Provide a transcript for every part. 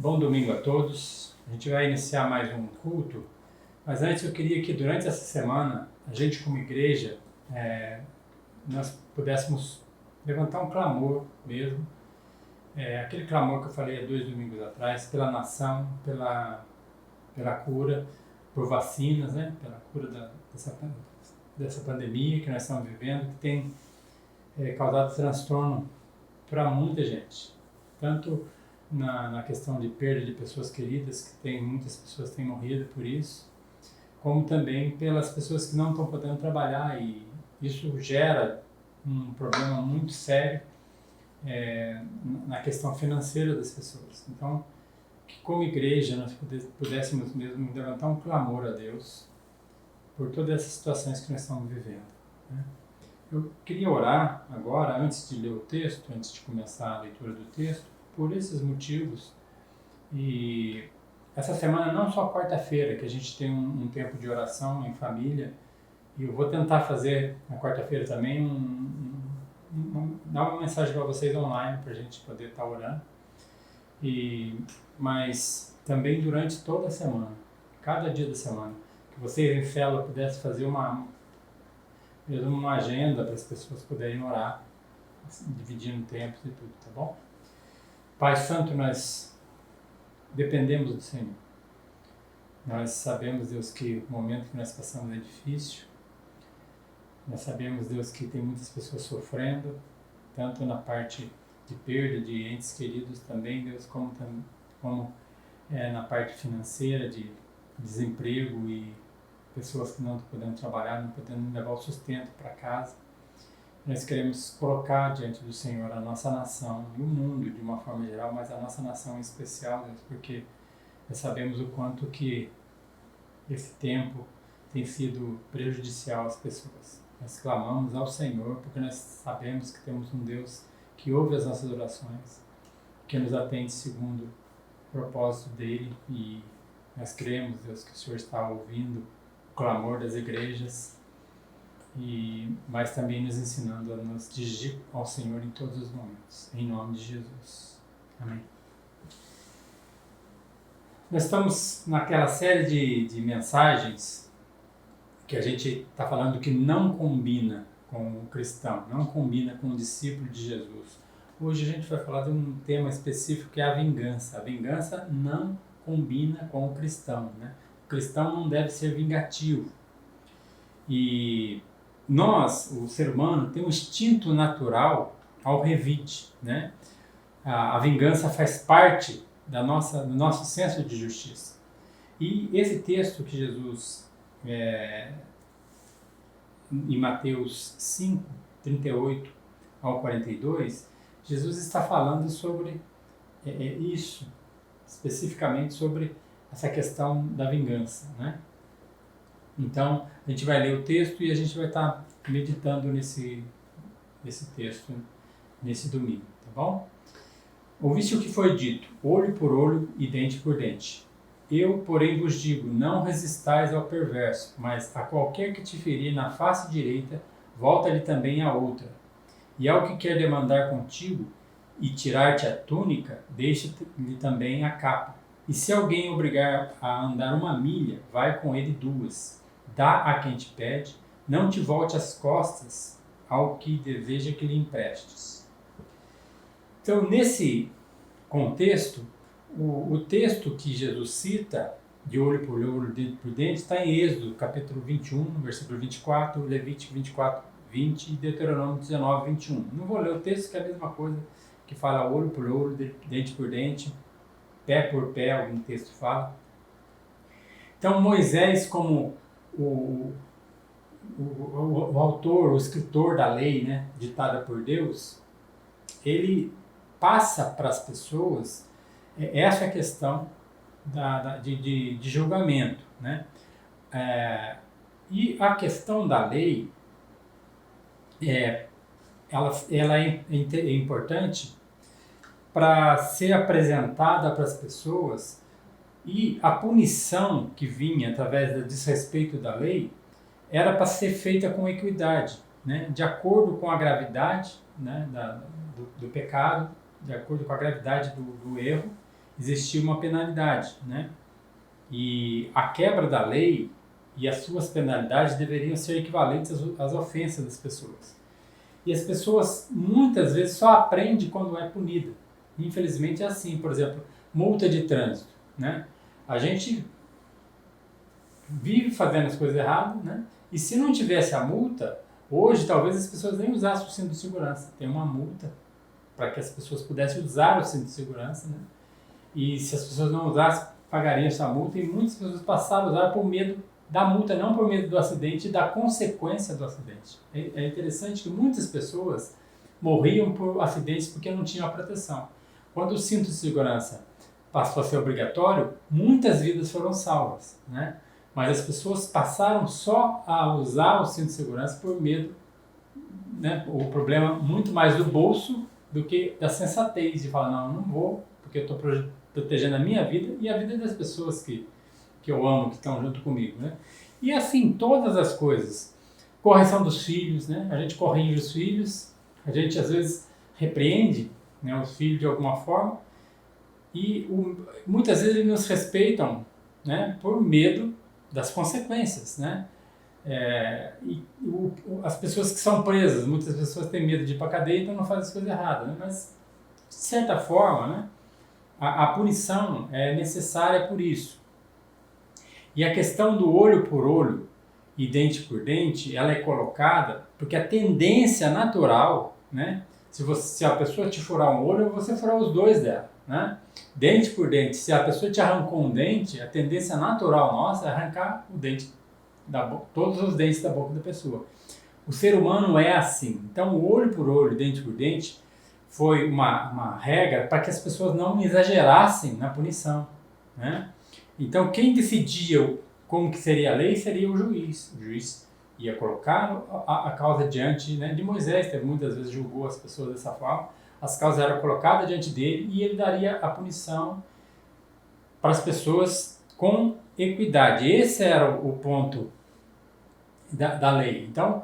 Bom domingo a todos. A gente vai iniciar mais um culto, mas antes eu queria que durante essa semana, a gente como igreja, nós pudéssemos levantar um clamor mesmo, aquele clamor que eu falei há 2 domingos atrás, pela nação, pela cura, por vacinas, né? Pela cura dessa pandemia que nós estamos vivendo, que tem causado transtorno para muita gente, tanto na questão de perda de pessoas queridas, que muitas pessoas têm morrido por isso, como também pelas pessoas que não estão podendo trabalhar, e isso gera um problema muito sério na questão financeira das pessoas. Então, que como igreja nós pudéssemos mesmo levantar um clamor a Deus por todas essas situações que nós estamos vivendo, né? Eu queria orar agora, antes de ler o texto, antes de começar a leitura do texto, por esses motivos. E essa semana, não só quarta-feira, que a gente tem um tempo de oração em família, e eu vou tentar fazer na quarta-feira também dar uma mensagem para vocês online, para a gente poder estar orando, mas também durante toda a semana, cada dia da semana, que vocês em célula pudessem fazer uma agenda para as pessoas poderem orar, dividindo tempos e tudo, tá bom? Pai Santo, nós dependemos do Senhor. Nós sabemos, Deus, que o momento que nós passamos é difícil. Nós sabemos, Deus, que tem muitas pessoas sofrendo, tanto na parte de perda de entes queridos também, Deus, como na parte financeira, de desemprego e pessoas que não estão podendo trabalhar, não podendo levar o sustento para casa. Nós queremos colocar diante do Senhor a nossa nação e o mundo de uma forma geral, mas a nossa nação em especial, Deus, porque nós sabemos o quanto que esse tempo tem sido prejudicial às pessoas. Nós clamamos ao Senhor porque nós sabemos que temos um Deus que ouve as nossas orações, que nos atende segundo o propósito dele, e nós cremos, Deus, que o Senhor está ouvindo o clamor das igrejas, mas também nos ensinando a nos dirigir ao Senhor em todos os momentos. Em nome de Jesus. Amém. Nós estamos naquela série de mensagens que a gente está falando que não combina com o cristão, não combina com o discípulo de Jesus. Hoje a gente vai falar de um tema específico que é a vingança. A vingança não combina com o cristão, né? O cristão não deve ser vingativo. E nós, o ser humano, tem um instinto natural ao revide, né? A vingança faz parte do nosso senso de justiça. E esse texto que Jesus, em Mateus 5, 38 ao 42, Jesus está falando sobre isso, especificamente sobre essa questão da vingança, né? Então, a gente vai ler o texto e a gente vai estar meditando nesse texto nesse domingo, tá bom? Ouviste o que foi dito, olho por olho e dente por dente. Eu, porém, vos digo, não resistais ao perverso, mas a qualquer que te ferir na face direita, volta-lhe também a outra. E ao que quer demandar contigo e tirar-te a túnica, deixa-lhe também a capa. E se alguém obrigar a andar 1 milha, vai com ele 2. Dá a quem te pede, não te volte as costas ao que deseja que lhe emprestes. Então, nesse contexto, o texto que Jesus cita, de olho por olho, dente por dente, está em Êxodo, capítulo 21, versículo 24, Levítico 24, 20 e Deuteronômio 19, 21. Não vou ler o texto, que é a mesma coisa, que fala olho por olho, dente por dente, pé por pé, algum texto fala. Então, Moisés, como o autor, o escritor da lei, né, ditada por Deus, ele passa para as pessoas essa questão de julgamento, né? E a questão da lei, ela é importante para ser apresentada para as pessoas, e a punição que vinha através do desrespeito da lei era para ser feita com equidade, né? De acordo com a gravidade, né, do pecado, de acordo com a gravidade do erro, existia uma penalidade, né? E a quebra da lei e as suas penalidades deveriam ser equivalentes às ofensas das pessoas. E as pessoas muitas vezes só aprendem quando é punida. Infelizmente é assim, por exemplo, multa de trânsito, né? A gente vive fazendo as coisas erradas, né? E se não tivesse a multa, hoje talvez as pessoas nem usassem o cinto de segurança. Tem uma multa para que as pessoas pudessem usar o cinto de segurança, né? E se as pessoas não usassem, pagariam essa multa, e muitas pessoas passaram a usar por medo da multa, não por medo do acidente e da consequência do acidente. É interessante que muitas pessoas morriam por acidentes porque não tinham a proteção. Quando o cinto de segurança passou a ser obrigatório, muitas vidas foram salvas, né? Mas as pessoas passaram só a usar o cinto de segurança por medo, né? O problema muito mais do bolso do que da sensatez de falar, não, eu não vou, porque eu estou protegendo a minha vida e a vida das pessoas que eu amo, que estão junto comigo, né? E assim, todas as coisas. Correção dos filhos, né? A gente corrige os filhos, a gente às vezes repreende, né, os filhos de alguma forma, e muitas vezes eles nos respeitam, né, por medo das consequências, né? As pessoas que são presas, muitas pessoas têm medo de ir para a cadeia, então não fazem as coisas erradas, né? Mas, de certa forma, né, a punição é necessária por isso. E a questão do olho por olho e dente por dente, ela é colocada porque a tendência natural, né, se a pessoa te furar um olho, você furar os dois dela, né? Dente por dente, se a pessoa te arrancou um dente, a tendência natural nossa é arrancar o dente da boca, todos os dentes da boca da pessoa. O ser humano é assim. Então, o olho por olho, dente por dente, foi uma regra para que as pessoas não exagerassem na punição, né? Então, quem decidia como que seria a lei seria o juiz. O juiz ia colocar a causa diante, né, de Moisés, que muitas vezes julgou as pessoas dessa forma. As causas eram colocadas diante dele e ele daria a punição para as pessoas com equidade. Esse era o ponto da lei. Então,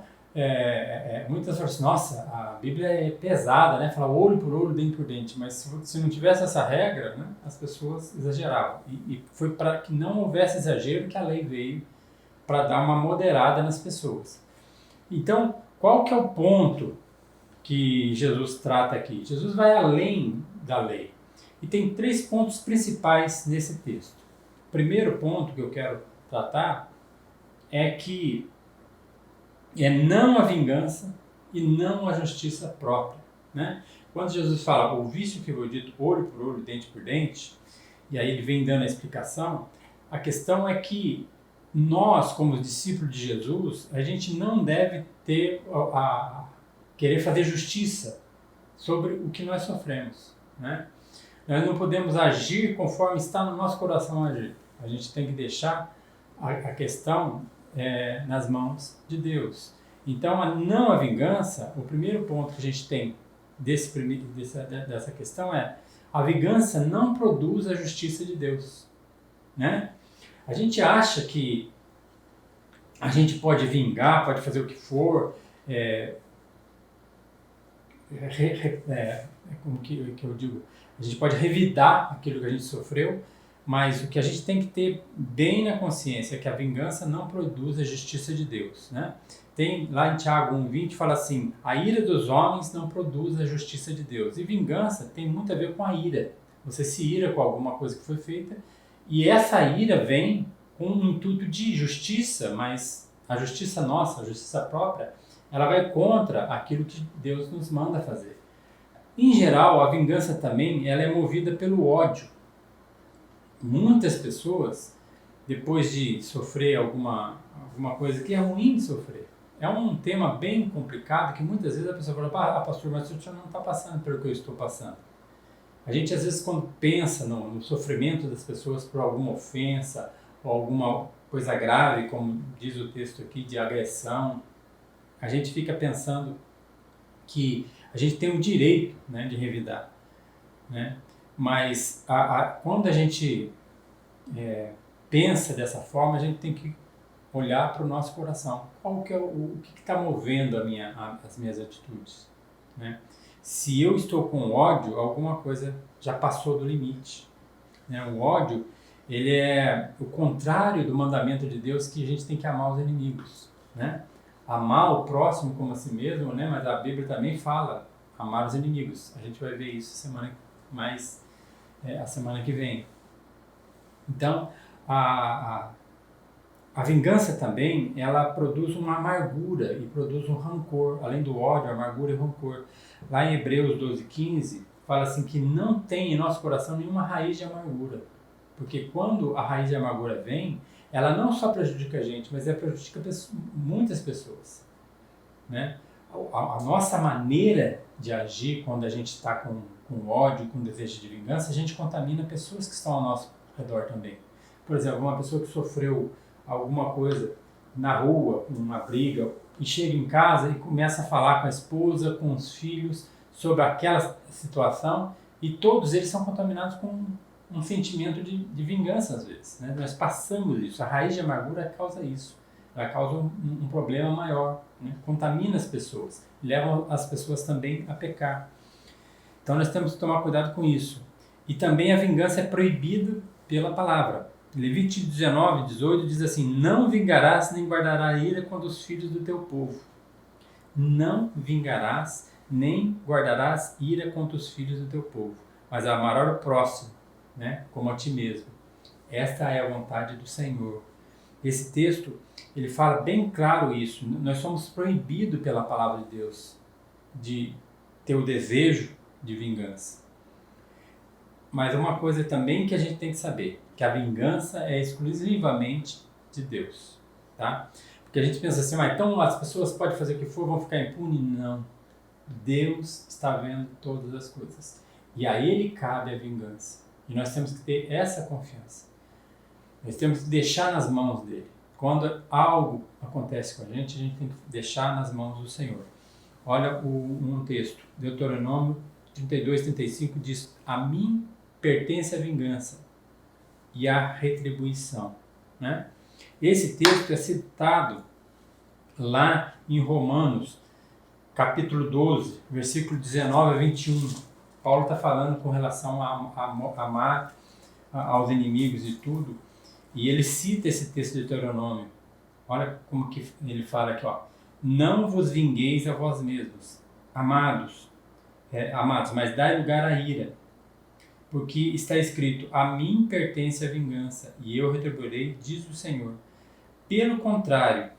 muitas pessoas falam assim, nossa, a Bíblia é pesada, né? Fala olho por olho, dente por dente. Mas se não tivesse essa regra, né, as pessoas exageravam. E foi para que não houvesse exagero que a lei veio para dar uma moderada nas pessoas. Então, qual que é o ponto que Jesus trata aqui? Jesus vai além da lei. E tem 3 pontos principais nesse texto. O primeiro ponto que eu quero tratar é que é não a vingança e não a justiça própria, né? Quando Jesus fala, ouviste o que foi dito, olho por olho, dente por dente, e aí ele vem dando a explicação, a questão é que nós, como discípulos de Jesus, a gente não deve querer fazer justiça sobre o que nós sofremos, né? Nós não podemos agir conforme está no nosso coração agir. A gente tem que deixar a questão nas mãos de Deus. Então, não a vingança, o primeiro ponto que a gente tem dessa questão é a vingança não produz a justiça de Deus, né? A gente acha que a gente pode vingar, pode fazer o que for, como que eu digo, a gente pode revidar aquilo que a gente sofreu, mas o que a gente tem que ter bem na consciência é que a vingança não produz a justiça de Deus, né? Tem lá em Tiago 1,20 fala assim, a ira dos homens não produz a justiça de Deus. E vingança tem muito a ver com a ira. Você se ira com alguma coisa que foi feita e essa ira vem com um intuito de justiça, mas a justiça nossa, a justiça própria, ela vai contra aquilo que Deus nos manda fazer. Em geral, a vingança também ela é movida pelo ódio. Muitas pessoas, depois de sofrer alguma coisa que é ruim de sofrer, é um tema bem complicado que muitas vezes a pessoa fala, pastor, mas o senhor não está passando pelo que eu estou passando. A gente às vezes quando pensa no sofrimento das pessoas por alguma ofensa ou alguma coisa grave, como diz o texto aqui, de agressão, a gente fica pensando que a gente tem o direito, né, de revidar, né? Mas quando a gente pensa dessa forma, a gente tem que olhar para o nosso coração. Qual que é o que está movendo as minhas atitudes, né? Se eu estou com ódio, alguma coisa já passou do limite. né? O ódio, ele é o contrário do mandamento de Deus, que a gente tem que amar os inimigos, né? Amar o próximo como a si mesmo, né? Mas a Bíblia também fala amar os inimigos. A gente vai ver isso a semana que vem. Então, a vingança também, ela produz uma amargura e produz um rancor, além do ódio, amargura e rancor. Lá em Hebreus 12:15, fala assim que não tem em nosso coração nenhuma raiz de amargura. Porque quando a raiz de amargura vem, ela não só prejudica a gente, mas ela prejudica muitas pessoas, né? A nossa maneira de agir quando a gente está com ódio, com desejo de vingança, a gente contamina pessoas que estão ao nosso redor também. Por exemplo, uma pessoa que sofreu alguma coisa na rua, uma briga, e chega em casa e começa a falar com a esposa, com os filhos, sobre aquela situação, e todos eles são contaminados com um sentimento de vingança às vezes, né? Nós passamos isso, a raiz de amargura causa isso, ela causa um problema maior, né? Contamina as pessoas, leva as pessoas também a pecar. Então nós temos que tomar cuidado com isso. E também a vingança é proibida pela palavra. Levítico 19:18 diz assim: não vingarás nem guardarás ira contra os filhos do teu povo. Não vingarás nem guardarás ira contra os filhos do teu povo, mas amarás o próximo, né, como a ti mesmo. Esta é a vontade do Senhor. Esse texto, ele fala bem claro isso. Nós somos proibidos pela palavra de Deus de ter o desejo de vingança. Mas uma coisa também que a gente tem que saber, que a vingança é exclusivamente de Deus, tá? Porque a gente pensa assim, então as pessoas podem fazer o que for, vão ficar impunes? Não. Deus está vendo todas as coisas. E a Ele cabe a vingança. E nós temos que ter essa confiança. Nós temos que deixar nas mãos dele. Quando algo acontece com a gente tem que deixar nas mãos do Senhor. Olha um texto, Deuteronômio 32:35 diz: a mim pertence a vingança e a retribuição, né? Esse texto é citado lá em Romanos, capítulo 12, versículo 19-21. Paulo está falando com relação a amar aos inimigos e tudo, e ele cita esse texto de Deuteronômio. Olha como que ele fala aqui, ó. Não vos vingueis a vós mesmos, amados, mas dai lugar à ira, porque está escrito: a mim pertence a vingança, e eu retribuirei, diz o Senhor. Pelo contrário,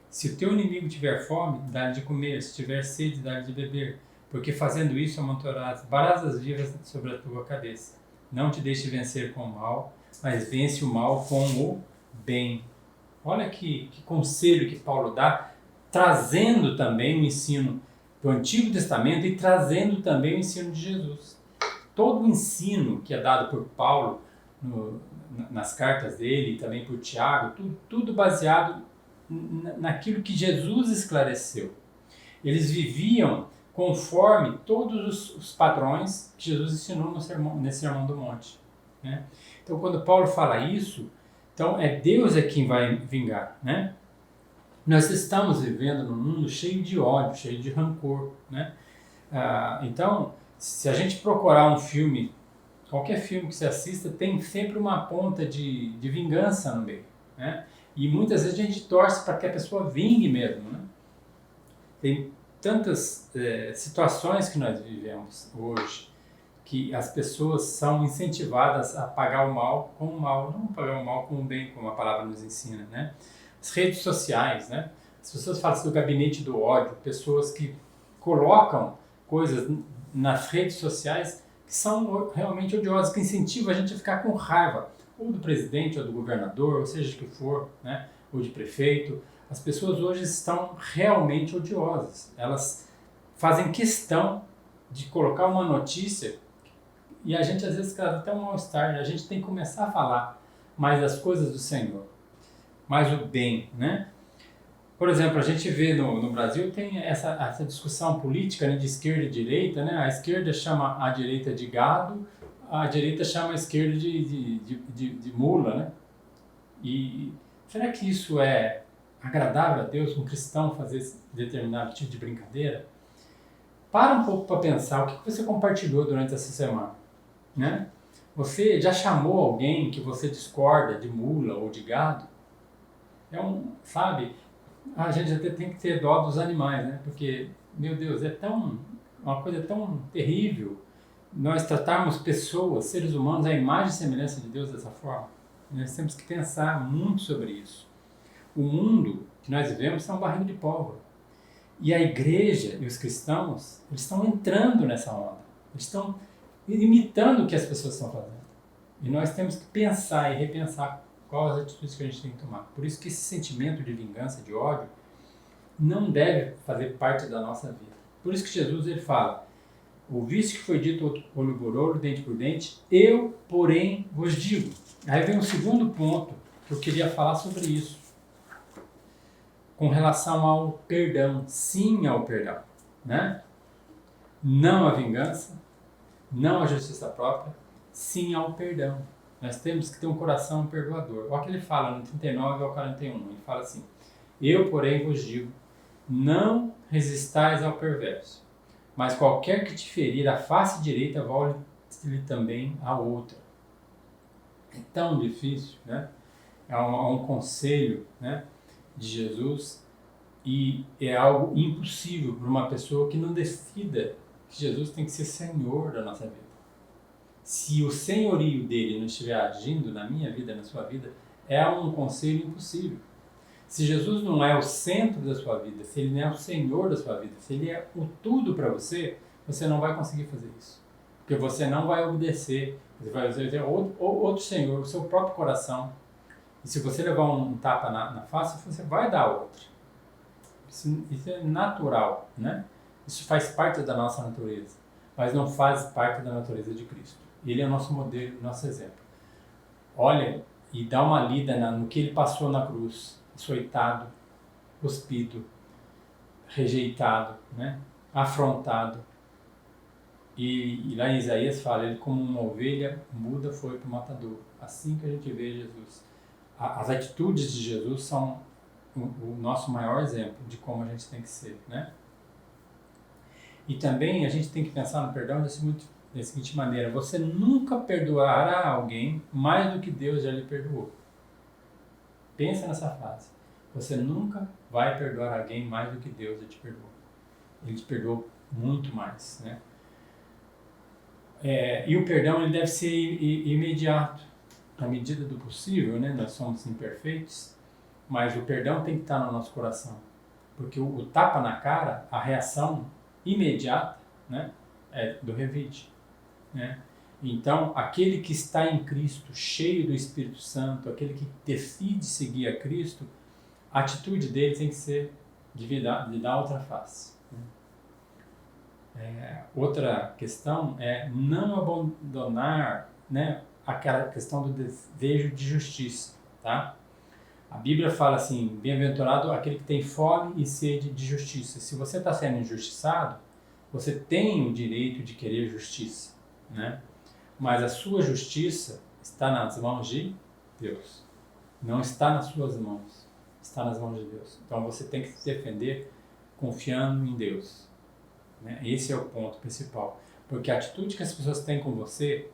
se o teu inimigo tiver fome, dá-lhe de comer, se tiver sede, dá-lhe de beber, porque fazendo isso amontoarás brasas vivas sobre a tua cabeça. Não te deixe vencer com o mal, mas vence o mal com o bem. Olha que conselho que Paulo dá, trazendo também o ensino do Antigo Testamento e trazendo também o ensino de Jesus. Todo o ensino que é dado por Paulo nas cartas dele e também por Tiago, tudo baseado naquilo que Jesus esclareceu. Eles viviam conforme todos os padrões que Jesus ensinou nesse Sermão do Monte, né? Então, quando Paulo fala isso, então é Deus quem vai vingar, né? Nós estamos vivendo num mundo cheio de ódio, cheio de rancor, né? Então, se a gente procurar um filme, qualquer filme que você assista, tem sempre uma ponta de vingança no meio, né? E muitas vezes a gente torce para que a pessoa vingue mesmo, né? Tem tantas situações que nós vivemos hoje que as pessoas são incentivadas a pagar o mal com o mal, não pagar o mal com o bem, como a palavra nos ensina, né? As redes sociais, né? As pessoas falam do gabinete do ódio, pessoas que colocam coisas nas redes sociais que são realmente odiosas, que incentivam a gente a ficar com raiva, ou do presidente, ou do governador, ou seja o que for, né? Ou de prefeito. As pessoas hoje estão realmente odiosas. Elas fazem questão de colocar uma notícia e a gente às vezes causa até um mal-estar. A gente tem que começar a falar mais das coisas do Senhor, mais o bem, né? Por exemplo, a gente vê no Brasil tem essa discussão política, né, de esquerda e direita, né? A esquerda chama a direita de gado, a direita chama a esquerda de mula, né? E será que isso é agradável a Deus, um cristão fazer esse determinado tipo de brincadeira? Para um pouco para pensar o que você compartilhou durante essa semana, né? Você já chamou alguém que você discorda de mula ou de gado? Sabe, a gente até tem que ter dó dos animais, né? Porque, meu Deus, uma coisa tão terrível nós tratarmos pessoas, seres humanos, à imagem e semelhança de Deus dessa forma. Nós temos que pensar muito sobre isso. O mundo que nós vivemos é um barril de pólvora. E a igreja e os cristãos, eles estão entrando nessa onda. Eles estão imitando o que as pessoas estão fazendo. E nós temos que pensar e repensar quais as atitudes que a gente tem que tomar. Por isso que esse sentimento de vingança, de ódio, não deve fazer parte da nossa vida. Por isso que Jesus ele fala: ouviste que foi dito olho por olho, dente por dente, eu, porém, vos digo. Aí vem o segundo ponto que eu queria falar sobre isso. Com relação ao perdão, sim ao perdão, né? Não à vingança, não à justiça própria, sim ao perdão. Nós temos que ter um coração perdoador. Olha o que ele fala no 39 ao 41, ele fala assim: eu, porém, vos digo, não resistais ao perverso, mas qualquer que te ferir a face direita, volte-lhe também a outra. É tão difícil, né? É um conselho, né, de Jesus, e é algo impossível para uma pessoa que não decida que Jesus tem que ser Senhor da nossa vida. Se o senhorio dele não estiver agindo na minha vida, na sua vida, é um conselho impossível. Se Jesus não é o centro da sua vida, se ele não é o Senhor da sua vida, se ele é o tudo para você, você não vai conseguir fazer isso. Porque você não vai obedecer, você vai obedecer outro Senhor, o seu próprio coração. E se você levar um tapa na face, você vai dar outro. Isso é natural, né? Isso faz parte da nossa natureza, mas não faz parte da natureza de Cristo. Ele é o nosso modelo, nosso exemplo. Olha e dá uma lida no que ele passou na cruz: açoitado, cuspido, rejeitado, né? Afrontado. E lá em Isaías fala, ele como uma ovelha muda foi para o matador. Assim que a gente vê Jesus. As atitudes de Jesus são o nosso maior exemplo de como a gente tem que ser, né? E também a gente tem que pensar no perdão da seguinte maneira: você nunca perdoará alguém mais do que Deus já lhe perdoou. Pensa nessa frase. Você nunca vai perdoar alguém mais do que Deus já te perdoou. Ele te perdoou muito mais, né? E o perdão ele deve ser imediato, na medida do possível, né? Nós somos imperfeitos, mas o perdão tem que estar no nosso coração, porque o tapa na cara, a reação imediata, né, é do revide, né? Então, aquele que está em Cristo, cheio do Espírito Santo, aquele que decide seguir a Cristo, a atitude dele tem que ser de dar outra face. Outra questão é não abandonar, né, aquela questão do desejo de justiça, tá? A Bíblia fala assim: bem-aventurado aquele que tem fome e sede de justiça. Se você está sendo injustiçado, você tem o direito de querer justiça, né? Mas a sua justiça está nas mãos de Deus. Não está nas suas mãos, está nas mãos de Deus. Então você tem que se defender confiando em Deus, né? Esse é o ponto principal. Porque a atitude que as pessoas têm com você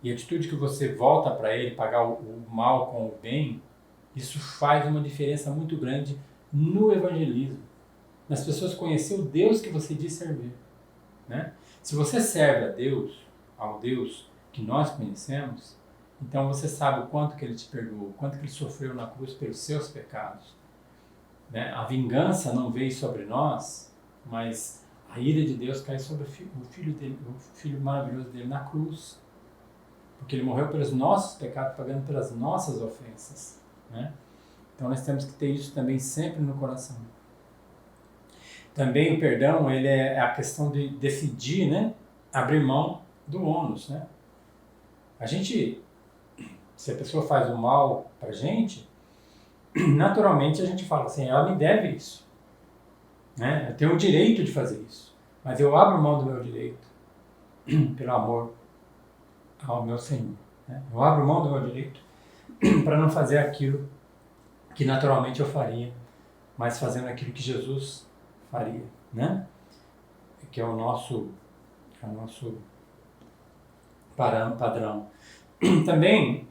e a atitude que você volta para ele, pagar o mal com o bem, isso faz uma diferença muito grande no evangelismo. Nas pessoas conhecer o Deus que você diz servir, né? Se você serve a Deus, ao Deus que nós conhecemos, então você sabe o quanto que ele te perdoou, o quanto que ele sofreu na cruz pelos seus pecados, né? A vingança não veio sobre nós, mas a ira de Deus cai sobre o filho dele, o filho maravilhoso dele na cruz, porque ele morreu pelos nossos pecados, pagando pelas nossas ofensas, né? Então nós temos que ter isso também sempre no coração. Também o perdão, ele é a questão de decidir, né, abrir mão do ônus, né? Se a pessoa faz o mal pra gente, naturalmente a gente fala assim: ela me deve isso, né? Eu tenho o direito de fazer isso, mas eu abro mão do meu direito pelo amor ao meu Senhor, né? Eu abro mão do meu direito para não fazer aquilo que naturalmente eu faria, mas fazendo aquilo que Jesus faria, né? Que é o nosso padrão. Também,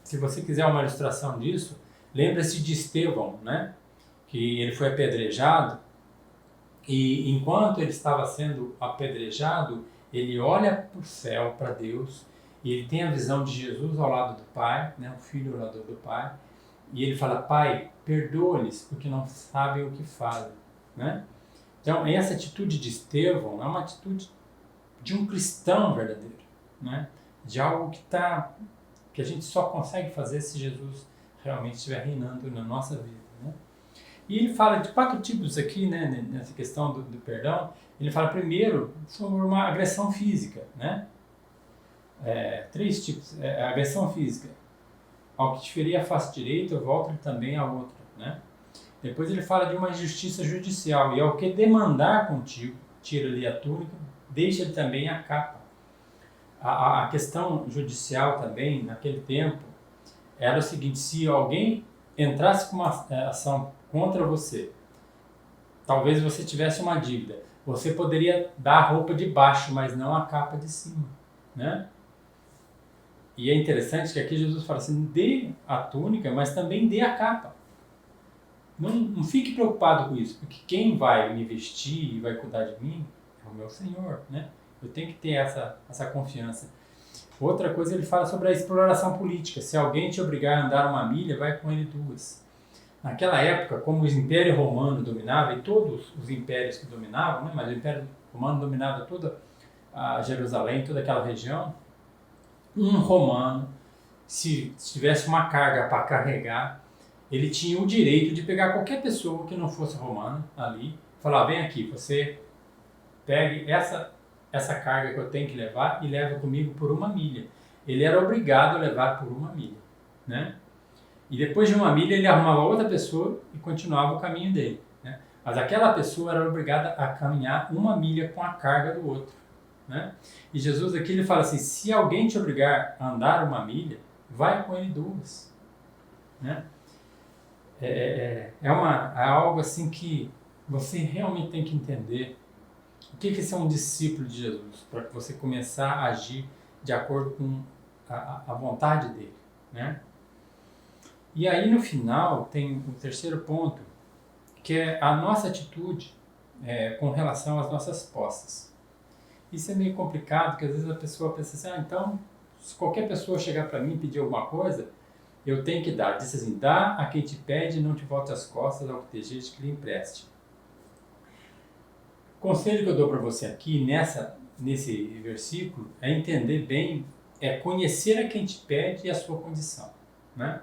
se você quiser uma ilustração disso, lembra-se de Estevão, né? Que ele foi apedrejado e enquanto ele estava sendo apedrejado, ele olha para o céu, para Deus, e ele tem a visão de Jesus ao lado do Pai, né? O Filho ao lado do Pai, e ele fala: Pai, perdoa-lhes porque não sabem o que fazem, né? Então, essa atitude de Estevão é uma atitude de um cristão verdadeiro, né? De algo que a gente só consegue fazer se Jesus realmente estiver reinando na nossa vida, né? E ele fala de 4 tipos aqui, né, nessa questão do perdão. Ele fala primeiro sobre uma agressão física, né? 3 tipos. A agressão física. Ao que te ferir a face direita, volta também a outra, né? Depois ele fala de uma injustiça judicial. E ao que demandar contigo, tira-lhe a túnica, deixa-lhe também a capa. A questão judicial também, naquele tempo, era o seguinte: se alguém entrasse com uma ação contra você, talvez você tivesse uma dívida, você poderia dar a roupa de baixo, mas não a capa de cima, né? E é interessante que aqui Jesus fala assim: dê a túnica, mas também dê a capa. Não fique preocupado com isso, porque quem vai me vestir e vai cuidar de mim é o meu Senhor, né? Eu tenho que ter essa confiança. Outra coisa, ele fala sobre a exploração política. Se alguém te obrigar a andar 1 milha, vai com ele 2. Naquela época, como o Império Romano dominava, e todos os impérios que dominavam, né, mas o Império Romano dominava toda a Jerusalém, toda aquela região, um romano, se tivesse uma carga para carregar, ele tinha o direito de pegar qualquer pessoa que não fosse romana ali, e falar: vem aqui, você pegue essa carga que eu tenho que levar e leva comigo por 1 milha. Ele era obrigado a levar por 1 milha, né? E depois de 1 milha ele arrumava outra pessoa e continuava o caminho dele, né? Mas aquela pessoa era obrigada a caminhar 1 milha com a carga do outro, né? E Jesus aqui ele fala assim: se alguém te obrigar a andar 1 milha, vai com ele 2, né? É algo assim que você realmente tem que entender o que é ser um discípulo de Jesus, para você começar a agir de acordo com a vontade dele, né? E aí no final tem o terceiro ponto, que é a nossa atitude com relação às nossas posses. Isso é meio complicado, porque às vezes a pessoa pensa assim: então, se qualquer pessoa chegar para mim e pedir alguma coisa, eu tenho que dar. Diz assim: dá a quem te pede, não te volte as costas ao que deseja que lhe empreste. O conselho que eu dou para você aqui, nesse versículo, é entender bem, é conhecer a quem te pede e a sua condição, né?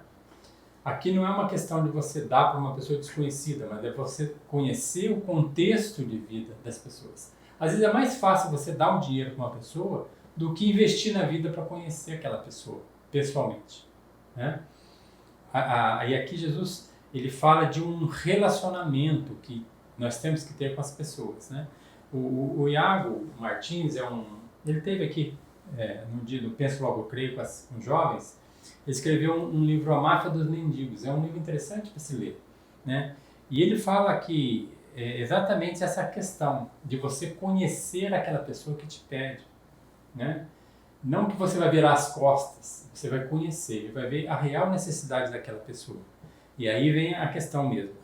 Aqui não é uma questão de você dar para uma pessoa desconhecida, mas é você conhecer o contexto de vida das pessoas. Às vezes é mais fácil você dar um dinheiro para uma pessoa do que investir na vida para conhecer aquela pessoa, pessoalmente, né? E aqui Jesus, ele fala de um relacionamento que nós temos que ter com as pessoas, né? O Iago Martins ele teve aqui no dia do Penso Logo Creio com jovens. Ele escreveu um livro, A Máfia dos Mendigos. É um livro interessante para se ler, né? E ele fala que exatamente essa questão de você conhecer aquela pessoa que te pede, né? Não que você vai virar as costas, você vai conhecer, vai ver a real necessidade daquela pessoa. E aí vem a questão mesmo,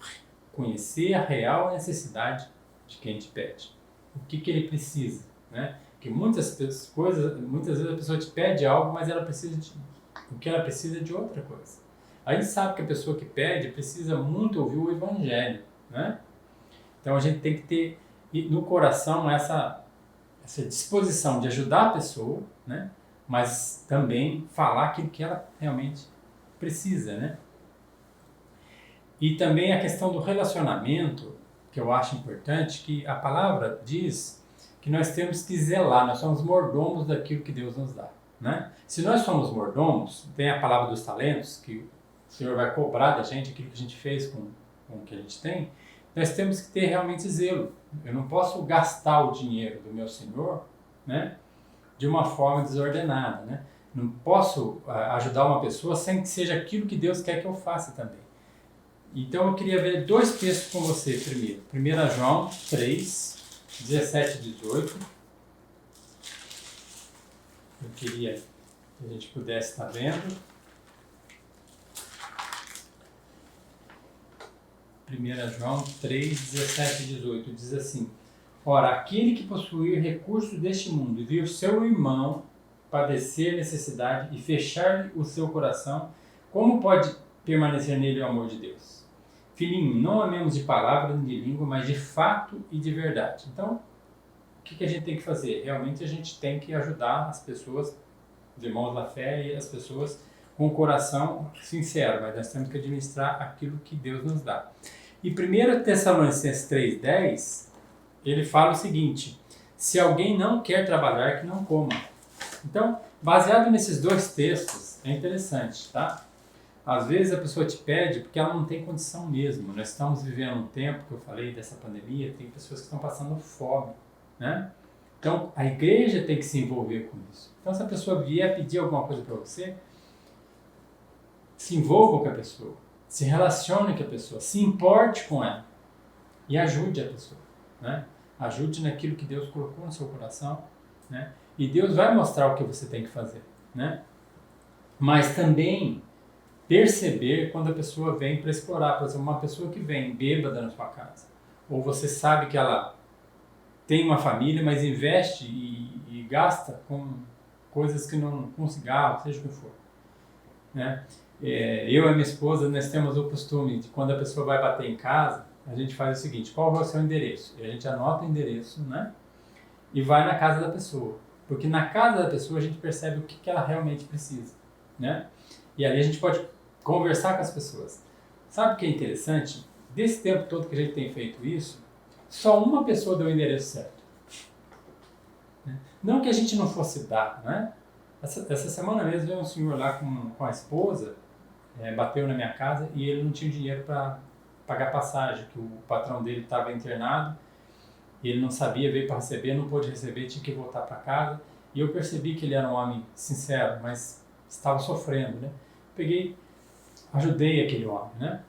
conhecer a real necessidade de quem te pede. O que ele precisa, né? Porque muitas vezes a pessoa te pede algo, mas o que ela precisa é de outra coisa. A gente sabe que a pessoa que pede precisa muito ouvir o Evangelho, né? Então a gente tem que ter no coração essa disposição de ajudar a pessoa, né? Mas também falar aquilo que ela realmente precisa, né? E também a questão do relacionamento, que eu acho importante, que a palavra diz que nós temos que zelar, nós somos mordomos daquilo que Deus nos dá, né? Se nós somos mordomos, tem a palavra dos talentos, que o Senhor vai cobrar da gente aquilo que a gente fez com o que a gente tem. Nós temos que ter realmente zelo. Eu não posso gastar o dinheiro do meu Senhor, né, de uma forma desordenada, né? Não posso ajudar uma pessoa sem que seja aquilo que Deus quer que eu faça também. Então eu queria ver 2 textos com você primeiro. 1 João 3, 17 e 18. Eu queria que a gente pudesse estar vendo. 1 João 3, 17 e 18 diz assim: ora, aquele que possuir recursos deste mundo e vir o seu irmão padecer necessidade e fechar-lhe o seu coração, como pode permanecer nele o amor de Deus? Filhinho, não amemos de palavra nem de língua, mas de fato e de verdade. Então, o que a gente tem que fazer? Realmente a gente tem que ajudar as pessoas, os irmãos da fé e as pessoas com o coração sincero, mas nós temos que administrar aquilo que Deus nos dá. E 1 Tessalonicenses 3,10, ele fala o seguinte: se alguém não quer trabalhar, que não coma. Então, baseado nesses dois textos, é interessante, tá? Às vezes a pessoa te pede porque ela não tem condição mesmo. Nós estamos vivendo um tempo, que eu falei dessa pandemia, tem pessoas que estão passando fome, né? Então, a igreja tem que se envolver com isso. Então, se a pessoa vier pedir alguma coisa para você, se envolva com a pessoa, se relacione com a pessoa, se importe com ela e ajude a pessoa, né? Ajude naquilo que Deus colocou no seu coração, né? E Deus vai mostrar o que você tem que fazer, né? Mas também perceber quando a pessoa vem para explorar. Por exemplo, uma pessoa que vem bêbada na sua casa, ou você sabe que ela tem uma família, mas investe e gasta com coisas que não, com cigarro, seja o que for, né? Eu e minha esposa, nós temos o costume de quando a pessoa vai bater em casa, a gente faz o seguinte: qual é o seu endereço? E a gente anota o endereço, né? E vai na casa da pessoa, porque na casa da pessoa a gente percebe o que ela realmente precisa, né? E ali a gente pode conversar com as pessoas. Sabe o que é interessante? Desse tempo todo que a gente tem feito isso, só uma pessoa deu o endereço certo. Não que a gente não fosse dar, né? Essa semana mesmo veio um senhor lá com a esposa, bateu na minha casa e ele não tinha dinheiro para pagar passagem, que o patrão dele estava internado, e ele não sabia, veio para receber, não pôde receber, tinha que voltar para casa. E eu percebi que ele era um homem sincero, mas estava sofrendo, né? Peguei, ajudei aquele homem, né?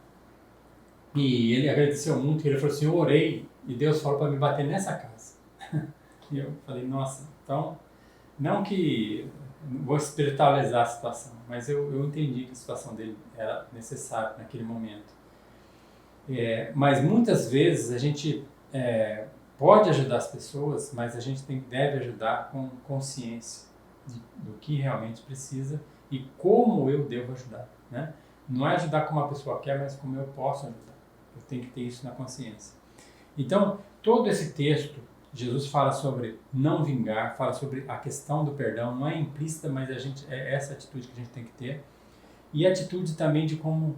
E ele agradeceu muito, e ele falou assim: eu orei e Deus falou para me bater nessa casa. E eu falei: nossa, então, não que vou espiritualizar a situação, mas eu entendi que a situação dele era necessária naquele momento. Mas muitas vezes a gente pode ajudar as pessoas, mas a gente deve ajudar com consciência do que realmente precisa e como eu devo ajudar, né? Não é ajudar como a pessoa quer, mas como eu posso ajudar. Eu tenho que ter isso na consciência. Então, todo esse texto, Jesus fala sobre não vingar, fala sobre a questão do perdão, não é implícita, mas é essa atitude que a gente tem que ter. E a atitude também de como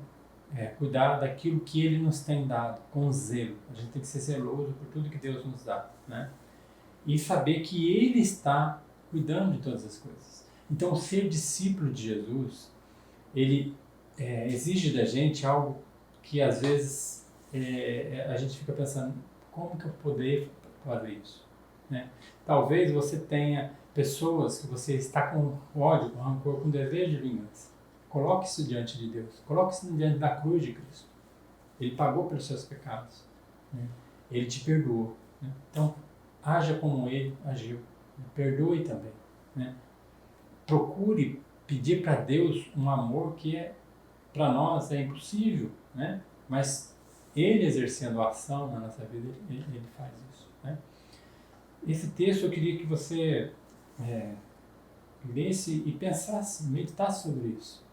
cuidar daquilo que Ele nos tem dado, com zelo. A gente tem que ser zeloso por tudo que Deus nos dá, né? E saber que Ele está cuidando de todas as coisas. Então, ser discípulo de Jesus, Ele exige da gente algo que às vezes a gente fica pensando: como que eu poder fazer isso, né? Talvez você tenha pessoas que você está com ódio, com rancor, com desejo de vingança. Coloque isso diante de Deus. Coloque isso diante da cruz de Cristo. Ele pagou pelos seus pecados, né? Ele te perdoou, né? Então, haja como Ele agiu. Perdoe também, né? Procure pedir para Deus um amor que para nós é impossível, né? Mas Ele exercendo a ação na nossa vida, ele faz isso, né? Esse texto eu queria que você lesse e pensasse, meditasse sobre isso.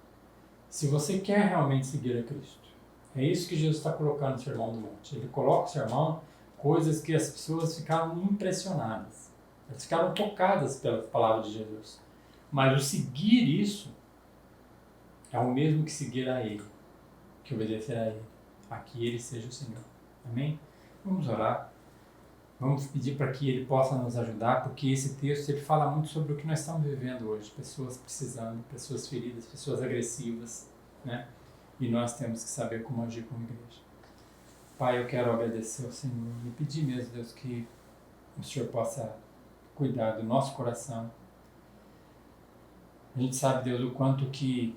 Se você quer realmente seguir a Cristo, é isso que Jesus está colocando no Sermão do Monte. Ele coloca no sermão coisas que as pessoas ficaram impressionadas. Elas ficaram tocadas pela palavra de Jesus. Mas o seguir isso é o mesmo que seguir a Ele, que obedecer a Ele, a que Ele seja o Senhor. Amém? Vamos orar. Vamos pedir para que Ele possa nos ajudar, porque esse texto ele fala muito sobre o que nós estamos vivendo hoje. Pessoas precisando, pessoas feridas, pessoas agressivas, né? E nós temos que saber como agir como igreja. Pai, eu quero agradecer ao Senhor e pedir mesmo, Deus, que o Senhor possa cuidar do nosso coração. A gente sabe, Deus, o quanto que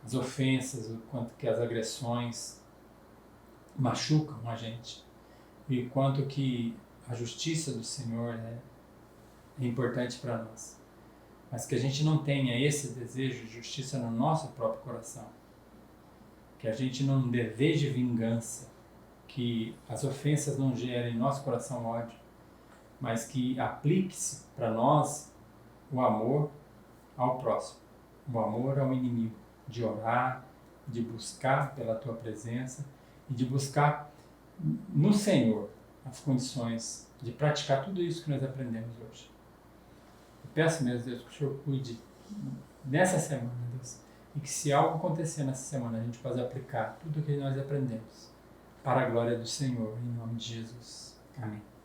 as ofensas, o quanto que as agressões machucam a gente. E o quanto que a justiça do Senhor é importante para nós. mas que a gente não tenha esse desejo de justiça no nosso próprio coração, que a gente não deseje vingança, que as ofensas não gerem em nosso coração ódio, mas que aplique-se para nós o amor ao próximo, o amor ao inimigo, de orar, de buscar pela tua presença e de buscar no Senhor as condições de praticar tudo isso que nós aprendemos hoje. Eu peço mesmo, Deus, que o Senhor cuide nessa semana, Deus, e que se algo acontecer nessa semana, a gente possa aplicar tudo o que nós aprendemos para a glória do Senhor, em nome de Jesus. Amém.